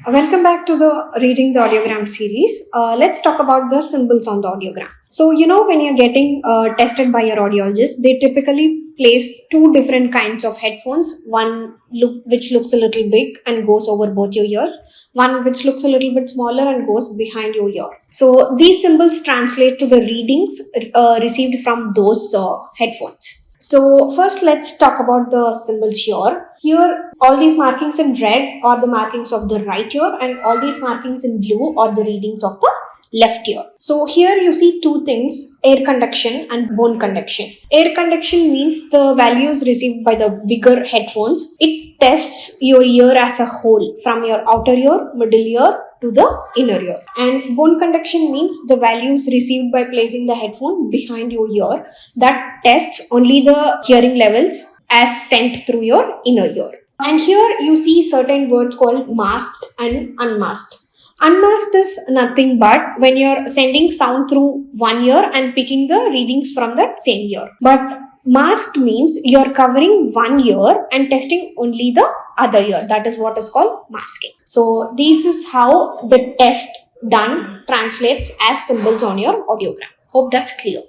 Welcome back to the Reading the Audiogram series. Let's talk about the symbols on the audiogram. So, when you're getting tested by your audiologist, they typically place two different kinds of headphones. One which looks a little big and goes over both your ears. One which looks a little bit smaller and goes behind your ear. So, these symbols translate to the readings received from those headphones. So first let's talk about the symbols here. Here all these markings in red are the markings of the right ear and all these markings in blue are the readings of the left ear. So here you see two things, air conduction and bone conduction. Air conduction means the values received by the bigger headphones. It tests your ear as a whole from your outer ear, middle ear to the inner ear. And bone conduction means the values received by placing the headphone behind your ear. That tests only the hearing levels as sent through your inner ear. And here you see certain words called masked and unmasked. Unmasked is nothing but when you're sending sound through one ear and picking the readings from that same ear. But masked means you're covering one ear and testing only the other ear. That is what is called masking. So this is how the test done translates as symbols on your audiogram. Hope that's clear.